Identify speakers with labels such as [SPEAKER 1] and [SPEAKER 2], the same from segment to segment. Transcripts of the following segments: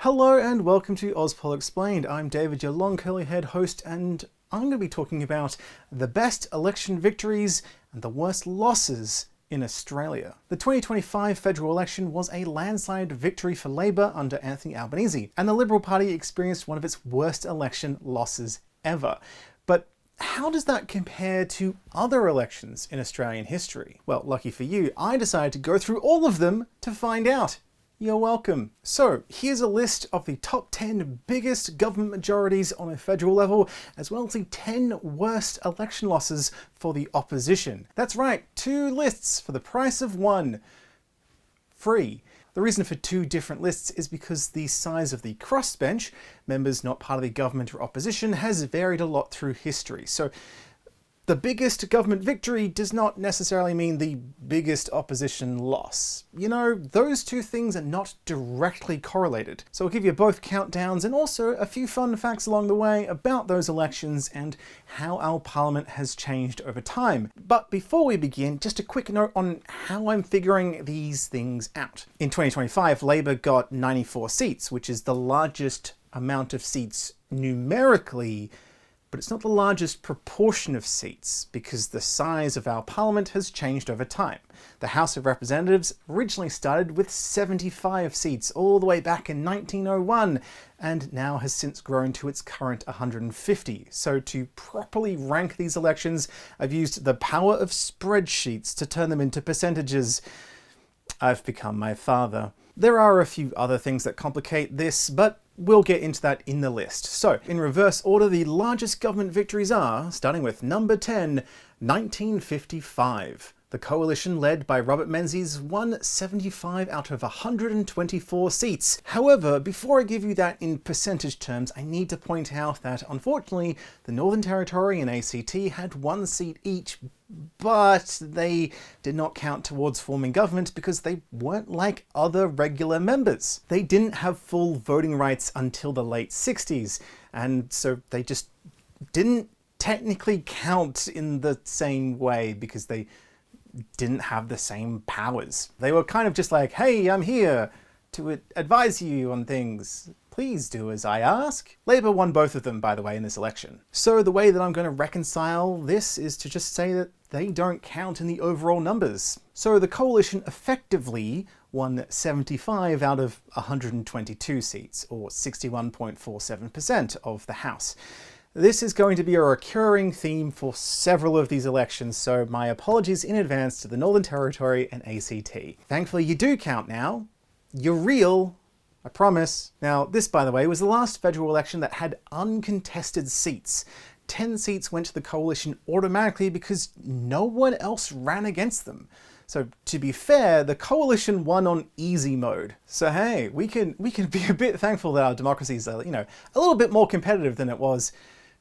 [SPEAKER 1] Hello and welcome to Auspol Explained. I'm David, your long curly haired host, and I'm going to be talking about the best election victories and the worst losses in Australia. The 2025 federal election was a landslide victory for Labor under Anthony Albanese, and the Liberal Party experienced one of its worst election losses ever. But how does that compare to other elections in Australian history? Well, lucky for you, I decided to go through all of them to find out. You're welcome. So here's a list of the top 10 biggest government majorities on a federal level, as well as the 10 worst election losses for the opposition. That's right, 2 lists for the price of 1. Free. The reason for 2 different lists is because the size of the crossbench, members not part of the government or opposition, has varied a lot through history. So the biggest government victory does not necessarily mean the biggest opposition loss. You know, those 2 things are not directly correlated. So I'll give you both countdowns and also a few fun facts along the way about those elections and how our parliament has changed over time. But before we begin, just a quick note on how I'm figuring these things out. In 2025, Labor got 94 seats, which is the largest amount of seats numerically, but it's not the largest proportion of seats because the size of our parliament has changed over time. The House of Representatives originally started with 75 seats all the way back in 1901 and now has since grown to its current 150. So to properly rank these elections, I've used the power of spreadsheets to turn them into percentages. I've become my father. There are a few other things that complicate this, but we'll get into that in the list. So, in reverse order, the largest government victories are, starting with number 10, 1955. The coalition led by Robert Menzies won 75 out of 124 seats. However, before I give you that in percentage terms, I need to point out that, unfortunately, the Northern Territory and ACT had 1 seat each, but they did not count towards forming government because they weren't like other regular members. They didn't have full voting rights until the late 60s, and so they just didn't technically count in the same way because they didn't have the same powers. They were kind of just like, hey, I'm here to advise you on things. Please do as I ask. Labor won both of them, by the way, in this election. So the way that I'm going to reconcile this is to just say that they don't count in the overall numbers. So the coalition effectively won 75 out of 122 seats, or 61.47% of the House. This is going to be a recurring theme for several of these elections, so my apologies in advance to the Northern Territory and ACT. Thankfully you do count now. You're real, I promise. Now this, by the way, was the last federal election that had uncontested seats. 10 seats went to the coalition automatically because no one else ran against them. So to be fair, the coalition won on easy mode. So hey, we can be a bit thankful that our democracy is, a little bit more competitive than it was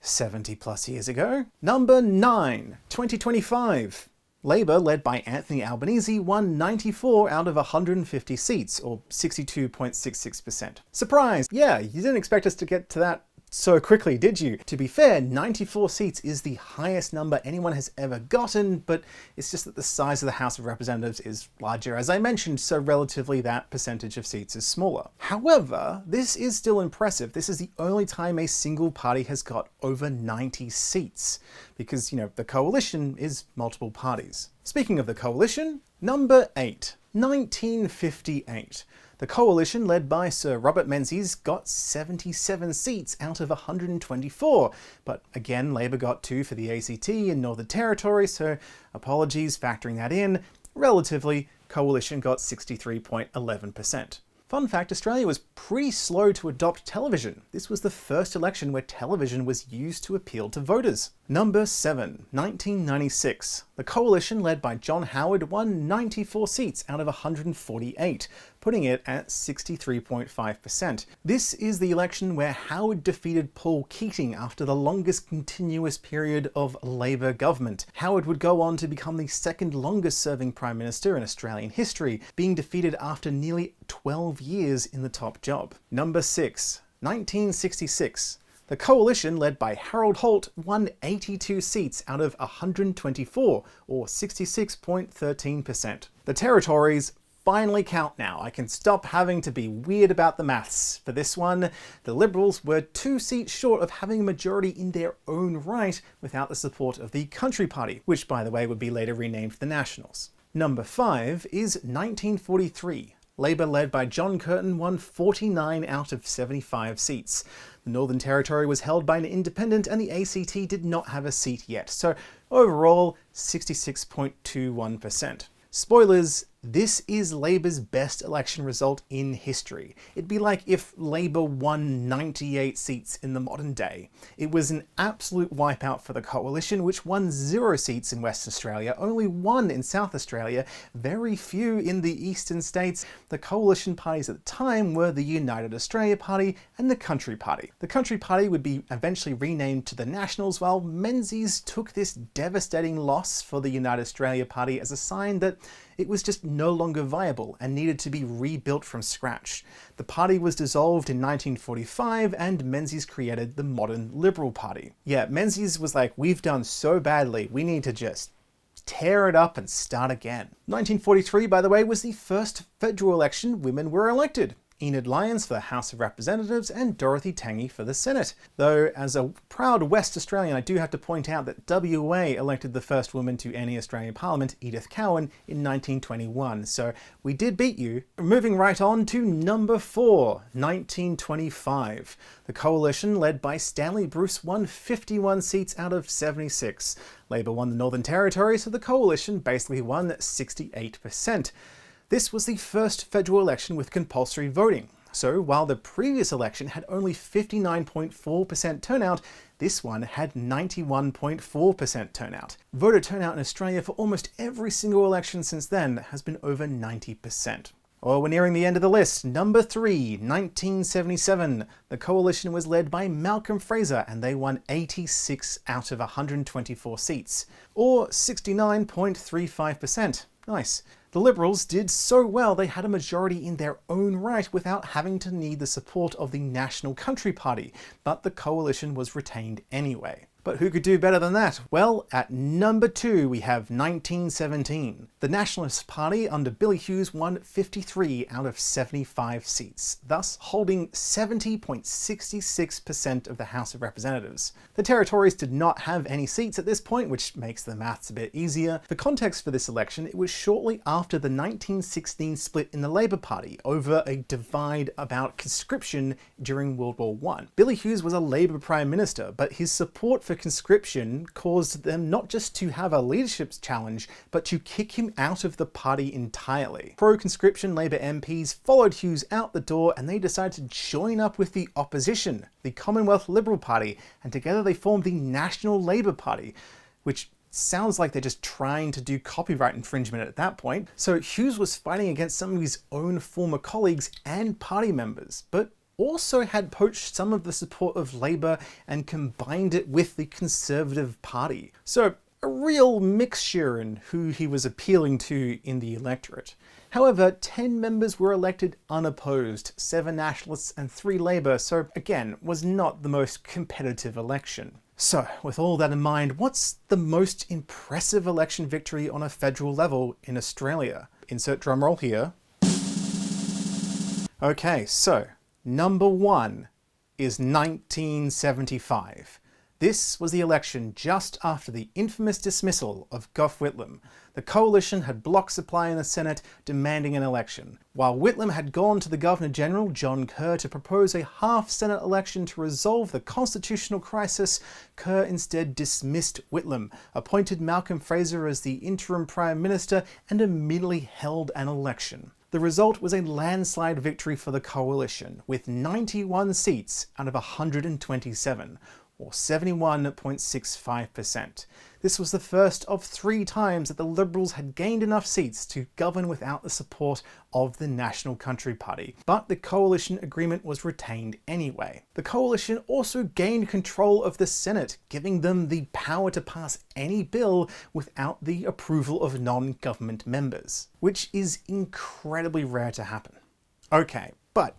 [SPEAKER 1] 70 plus years ago. Number 9, 2025. Labor, led by Anthony Albanese, won 94 out of 150 seats, or 62.66%. Surprise! Yeah, you didn't expect us to get to that so quickly, did you? To be fair, 94 seats is the highest number anyone has ever gotten, but it's just that the size of the House of Representatives is larger, as I mentioned, so relatively that percentage of seats is smaller. However, this is still impressive. This is the only time a single party has got over 90 seats, because, the coalition is multiple parties. Speaking of the coalition, number 8, 1958. The coalition, led by Sir Robert Menzies, got 77 seats out of 124, but again, Labor got 2 for the ACT and Northern Territory, so apologies factoring that in. Relatively, coalition got 63.11%. Fun fact, Australia was pretty slow to adopt television. This was the first election where television was used to appeal to voters. Number 7, 1996. The coalition, led by John Howard, won 94 seats out of 148, putting it at 63.5%. This is the election where Howard defeated Paul Keating after the longest continuous period of Labor government. Howard would go on to become the second longest serving Prime Minister in Australian history, being defeated after nearly 12 years in the top job. Number 6, 1966. The coalition, led by Harold Holt, won 82 seats out of 124, or 66.13%. The Territories finally count now. I can stop having to be weird about the maths. For this one, the Liberals were 2 seats short of having a majority in their own right without the support of the Country Party, which by the way would be later renamed the Nationals. Number 5 is 1943. Labour, led by John Curtin, won 49 out of 75 seats. The Northern Territory was held by an independent and the ACT did not have a seat yet, so overall 66.21%. Spoilers, this is Labour's best election result in history. It'd be like if Labour won 98 seats in the modern day. It was an absolute wipeout for the Coalition, which won 0 seats in Western Australia, only 1 in South Australia, very few in the eastern states. The Coalition parties at the time were the United Australia Party and the Country Party. The Country Party would be eventually renamed to the Nationals, while Menzies took this devastating loss for the United Australia Party as a sign that it was just no longer viable and needed to be rebuilt from scratch. The party was dissolved in 1945 and Menzies created the modern Liberal Party. Yeah, Menzies was like, we've done so badly, we need to just tear it up and start again. 1943, by the way, was the first federal election women were elected. Enid Lyons for the House of Representatives and Dorothy Tanguy for the Senate. Though, as a proud West Australian, I do have to point out that WA elected the first woman to any Australian Parliament, Edith Cowan, in 1921, so we did beat you. Moving right on to number 4, 1925. The Coalition, led by Stanley Bruce, won 51 seats out of 76. Labour won the Northern Territory, so the Coalition basically won 68%. This was the first federal election with compulsory voting. So while the previous election had only 59.4% turnout, this one had 91.4% turnout. Voter turnout in Australia for almost every single election since then has been over 90%. Well, we're nearing the end of the list. Number 3, 1977. The Coalition was led by Malcolm Fraser and they won 86 out of 124 seats, or 69.35%. Nice. The Liberals did so well they had a majority in their own right without having to need the support of the National Country Party, but the Coalition was retained anyway. But who could do better than that? Well, at number 2 we have 1917. The Nationalist Party under Billy Hughes won 53 out of 75 seats, thus holding 70.66% of the House of Representatives. The Territories did not have any seats at this point, which makes the maths a bit easier. For context for this election, it was shortly after the 1916 split in the Labour Party over a divide about conscription during World War I. Billy Hughes was a Labour Prime Minister, but his support for conscription caused them not just to have a leadership challenge, but to kick him out of the party entirely. Pro-conscription Labour MPs followed Hughes out the door and they decided to join up with the opposition, the Commonwealth Liberal Party, and together they formed the National Labour Party, which sounds like they're just trying to do copyright infringement at that point. So Hughes was fighting against some of his own former colleagues and party members, but also had poached some of the support of Labour and combined it with the Conservative Party. So a real mixture in who he was appealing to in the electorate. However, 10 members were elected unopposed, 7 Nationalists and 3 Labour, so again, was not the most competitive election. So, with all that in mind, what's the most impressive election victory on a federal level in Australia? Insert drumroll here. Okay, so number 1 is 1975. This was the election just after the infamous dismissal of Gough Whitlam. The Coalition had blocked supply in the Senate, demanding an election. While Whitlam had gone to the Governor-General, John Kerr, to propose a half-Senate election to resolve the constitutional crisis, Kerr instead dismissed Whitlam, appointed Malcolm Fraser as the interim Prime Minister, and immediately held an election. The result was a landslide victory for the Coalition, with 91 seats out of 127, or 71.65%. This was the first of 3 times that the Liberals had gained enough seats to govern without the support of the National Country Party, but the Coalition agreement was retained anyway. The Coalition also gained control of the Senate, giving them the power to pass any bill without the approval of non-government members, which is incredibly rare to happen. Okay, but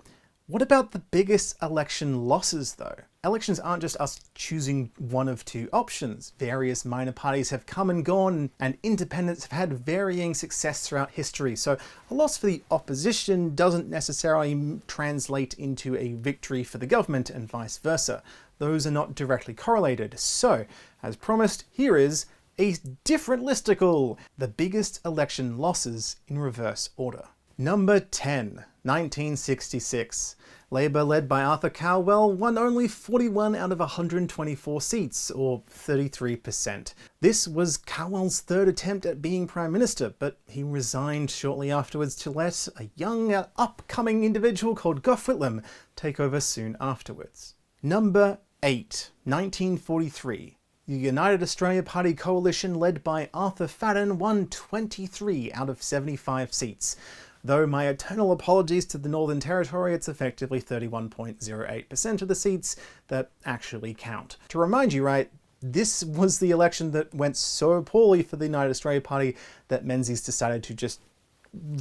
[SPEAKER 1] What about the biggest election losses though? Elections aren't just us choosing one of two options. Various minor parties have come and gone, and independents have had varying success throughout history. So a loss for the opposition doesn't necessarily translate into a victory for the government and vice versa. Those are not directly correlated. So, as promised, here is a different listicle. The biggest election losses in reverse order. Number 10, 1966. Labour, led by Arthur Calwell, won only 41 out of 124 seats, or 33%. This was Calwell's third attempt at being Prime Minister, but he resigned shortly afterwards to let a young, upcoming individual called Gough Whitlam take over soon afterwards. Number 8, 1943. The United Australia Party coalition led by Arthur Fadden won 23 out of 75 seats. Though my eternal apologies to the Northern Territory, it's effectively 31.08% of the seats that actually count. To remind you, right, this was the election that went so poorly for the United Australia Party that Menzies decided to just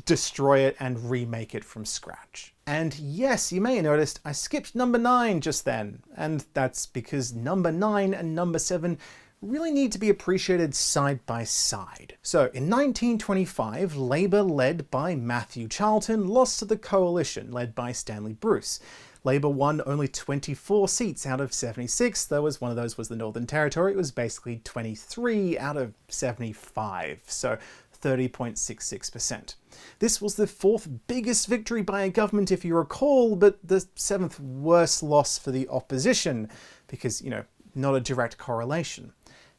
[SPEAKER 1] destroy it and remake it from scratch. And yes, you may have noticed I skipped number 9 just then, and that's because number 9 and number 7 really need to be appreciated side by side. So in 1925, Labour, led by Matthew Charlton, lost to the coalition led by Stanley Bruce. Labour won only 24 seats out of 76, though as one of those was the Northern Territory, it was basically 23 out of 75, so 30.66%. This was the 4th biggest victory by a government, if you recall, but the 7th worst loss for the opposition, because, not a direct correlation.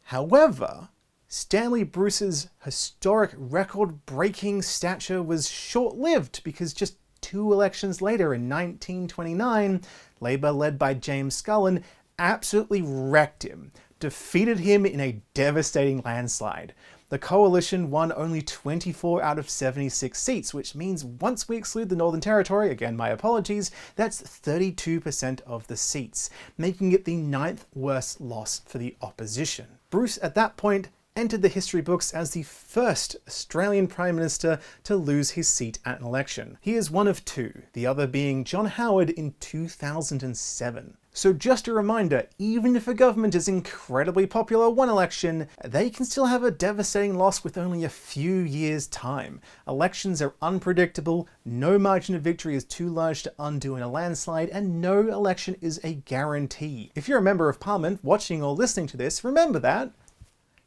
[SPEAKER 1] However, Stanley Bruce's historic record-breaking stature was short-lived because just 2 elections later in 1929, Labour, led by James Scullin, absolutely wrecked him, defeated him in a devastating landslide. The coalition won only 24 out of 76 seats, which means once we exclude the Northern Territory, again my apologies, that's 32% of the seats, making it the 9th worst loss for the opposition. Bruce at that point entered the history books as the first Australian Prime Minister to lose his seat at an election. He is one of 2, the other being John Howard in 2007. So just a reminder, even if a government is incredibly popular one election, they can still have a devastating loss with only a few years' time. Elections are unpredictable, no margin of victory is too large to undo in a landslide, and no election is a guarantee. If you're a member of Parliament watching or listening to this, remember that.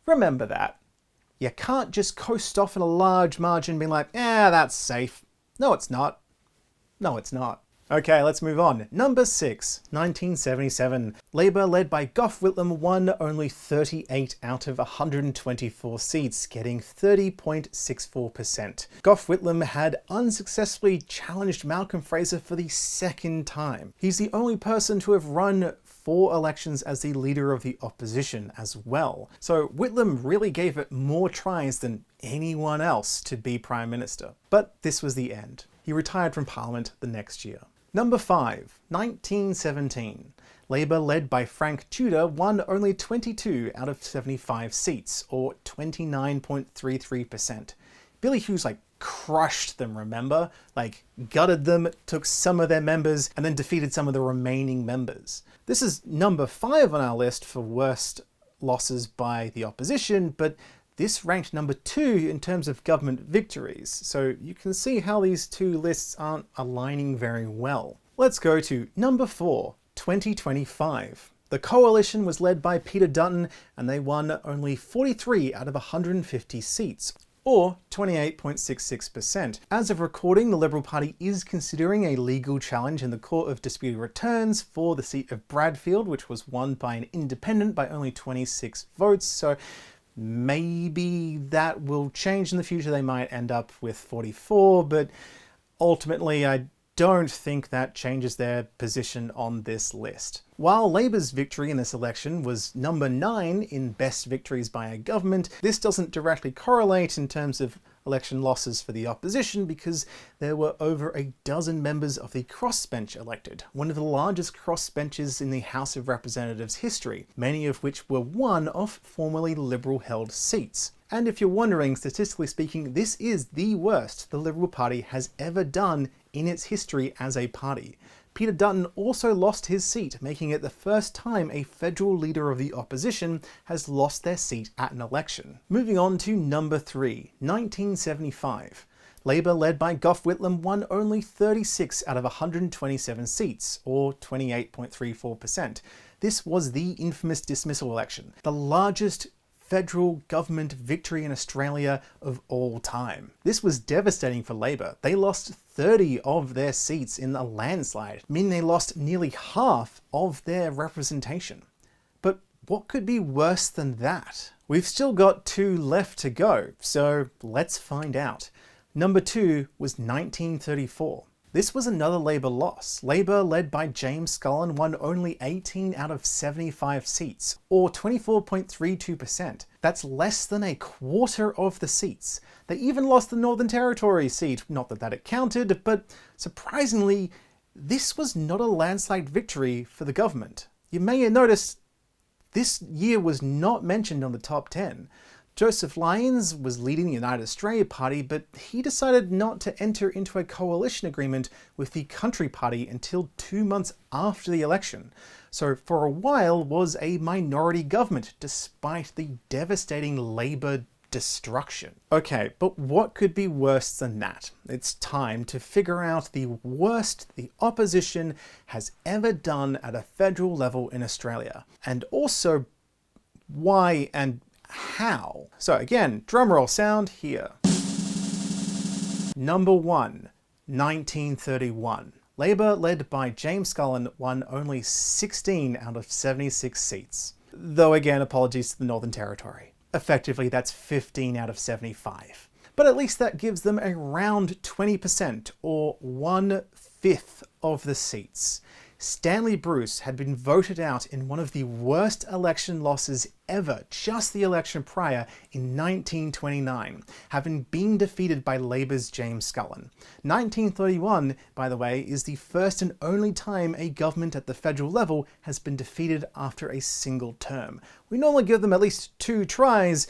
[SPEAKER 1] Remember that. You can't just coast off in a large margin being like, that's safe. No, it's not. No, it's not. Okay, let's move on. Number 6, 1977. Labour, led by Gough Whitlam, won only 38 out of 124 seats, getting 30.64%. Gough Whitlam had unsuccessfully challenged Malcolm Fraser for the 2nd time. He's the only person to have run 4 elections as the leader of the opposition as well. So Whitlam really gave it more tries than anyone else to be Prime Minister. But this was the end. He retired from Parliament the next year. Number 5, 1917. Labour, led by Frank Tudor, won only 22 out of 75 seats, or 29.33%. Billy Hughes crushed them, remember? Gutted them, took some of their members, and then defeated some of the remaining members. This is number 5 on our list for worst losses by the opposition, but this ranked number 2 in terms of government victories, so you can see how these 2 lists aren't aligning very well. Let's go to number 4, 2025. The coalition was led by Peter Dutton, and they won only 43 out of 150 seats, or 28.66%. As of recording, the Liberal Party is considering a legal challenge in the Court of Disputed Returns for the seat of Bradfield, which was won by an independent by only 26 votes, so maybe that will change in the future. They might end up with 44, but ultimately I don't think that changes their position on this list. While Labour's victory in this election was number 9 in best victories by a government, this doesn't directly correlate in terms of election losses for the opposition because there were over a dozen members of the crossbench elected, one of the largest crossbenches in the House of Representatives history, many of which were one of formerly Liberal-held seats. And if you're wondering, statistically speaking, this is the worst the Liberal Party has ever done in its history as a party. Peter Dutton also lost his seat, making it the first time a federal leader of the opposition has lost their seat at an election. Moving on to number 3, 1975. Labour, led by Gough Whitlam, won only 36 out of 127 seats, or 28.34%. This was the infamous dismissal election, the largest federal government victory in Australia of all time. This was devastating for Labour. They lost 30 of their seats in a landslide, meaning they lost nearly half of their representation. But what could be worse than that? We've still got 2 left to go, so let's find out. Number 2 was 1934. This was another Labour loss. Labour, led by James Scullin, won only 18 out of 75 seats, or 24.32%. That's less than a quarter of the seats. They even lost the Northern Territory seat, not that it counted, but surprisingly, this was not a landslide victory for the government. You may have noticed this year was not mentioned on the top 10. Joseph Lyons was leading the United Australia Party, but he decided not to enter into a coalition agreement with the Country Party until 2 months after the election. So for a while was a minority government, despite the devastating Labour destruction. Okay, but what could be worse than that? It's time to figure out the worst the opposition has ever done at a federal level in Australia, and also why and how. So again, drumroll sound here. Number 1, 1931. Labour, led by James Scullin, won only 16 out of 76 seats. Though again, apologies to the Northern Territory. Effectively, that's 15 out of 75. But at least that gives them around 20%, or 1/5 of the seats. Stanley Bruce had been voted out in one of the worst election losses ever, just the election prior in 1929, having been defeated by Labour's James Scullin. 1931, by the way, is the first and only time a government at the federal level has been defeated after a single term. We normally give them at least 2 tries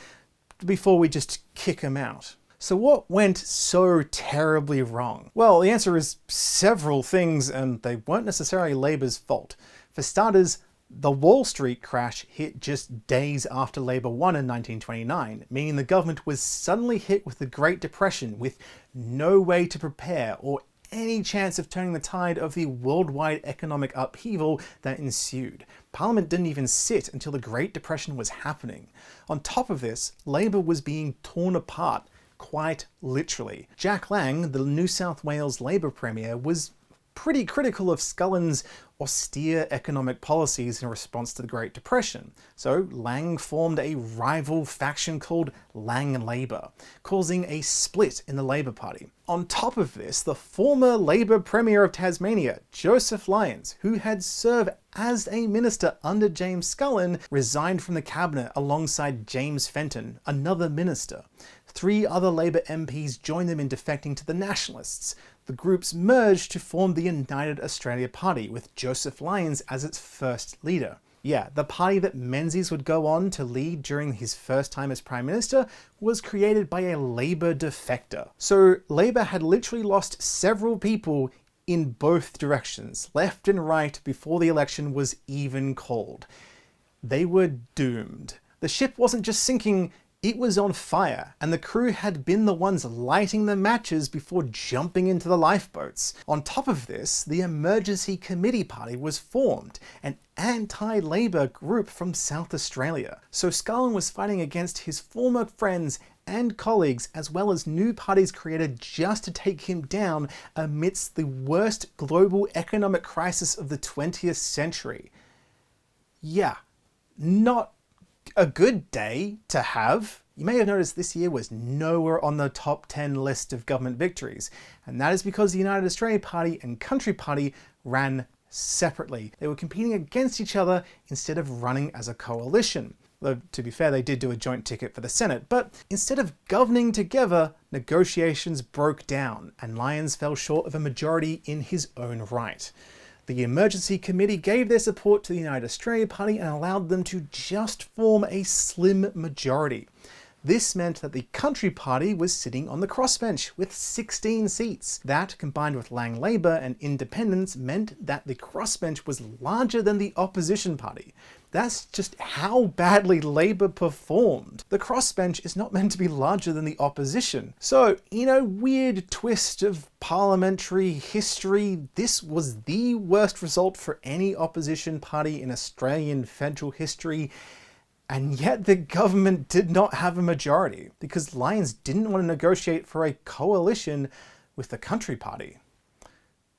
[SPEAKER 1] before we just kick them out. So what went so terribly wrong? Well, the answer is several things, and they weren't necessarily Labour's fault. For starters, the Wall Street crash hit just days after Labour won in 1929, meaning the government was suddenly hit with the Great Depression with no way to prepare or any chance of turning the tide of the worldwide economic upheaval that ensued. Parliament didn't even sit until the Great Depression was happening. On top of this, Labour was being torn apart, quite literally. Jack Lang, the New South Wales Labour Premier, was pretty critical of Scullin's austere economic policies in response to the Great Depression. So Lang formed a rival faction called Lang Labour, causing a split in the Labour Party. On top of this, the former Labour Premier of Tasmania, Joseph Lyons, who had served as a minister under James Scullin, resigned from the cabinet alongside James Fenton, another minister. 3 other Labour MPs joined them in defecting to the Nationalists. The groups merged to form the United Australia Party, with Joseph Lyons as its first leader. Yeah, the party that Menzies would go on to lead during his first time as Prime Minister was created by a Labour defector. So Labour had literally lost several people in both directions, left and right, before the election was even called. They were doomed. The ship wasn't just sinking, it was on fire, and the crew had been the ones lighting the matches before jumping into the lifeboats. On top of this, the Emergency Committee Party was formed, an anti-Labour group from South Australia. So Scullin was fighting against his former friends and colleagues, as well as new parties created just to take him down amidst the worst global economic crisis of the 20th century. Yeah, not a good day to have. You may have noticed this year was nowhere on the top 10 list of government victories, and that is because the United Australia Party and Country Party ran separately. They were competing against each other instead of running as a coalition. Though, to be fair, they did do a joint ticket for the Senate, but instead of governing together, negotiations broke down, and Lyons fell short of a majority in his own right. The Emergency Committee gave their support to the United Australia Party and allowed them to just form a slim majority. This meant that the Country Party was sitting on the crossbench with 16 seats. That, combined with Lang Labor and independents, meant that the crossbench was larger than the opposition party. That's just how badly Labour performed. The crossbench is not meant to be larger than the opposition. So, in a weird twist of parliamentary history, this was the worst result for any opposition party in Australian federal history, and yet the government did not have a majority, because Lions didn't want to negotiate for a coalition with the Country Party.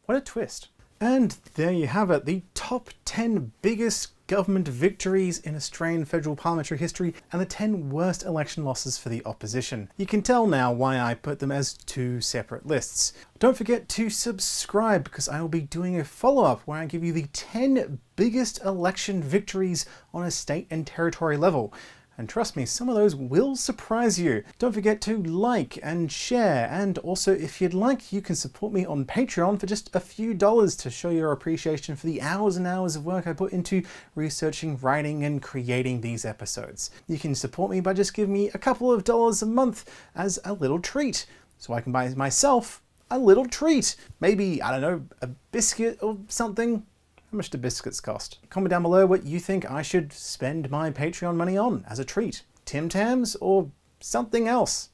[SPEAKER 1] What a twist. And there you have it, the top 10 biggest government victories in Australian federal parliamentary history and the 10 worst election losses for the opposition. You can tell now why I put them as two separate lists. Don't forget to subscribe, because I will be doing a follow-up where I give you the 10 biggest election victories on a state and territory level. And trust me, some of those will surprise you. Don't forget to like and share, and also if you'd like, you can support me on Patreon for just a few dollars to show your appreciation for the hours and hours of work I put into researching, writing, and creating these episodes. You can support me by just giving me a couple of dollars a month as a little treat, so I can buy myself a little treat. Maybe, I don't know, a biscuit or something. How much do biscuits cost? Comment down below what you think I should spend my Patreon money on as a treat. Tim Tams or something else?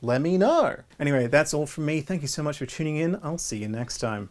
[SPEAKER 1] Let me know. Anyway, that's all from me. Thank you so much for tuning in. I'll see you next time.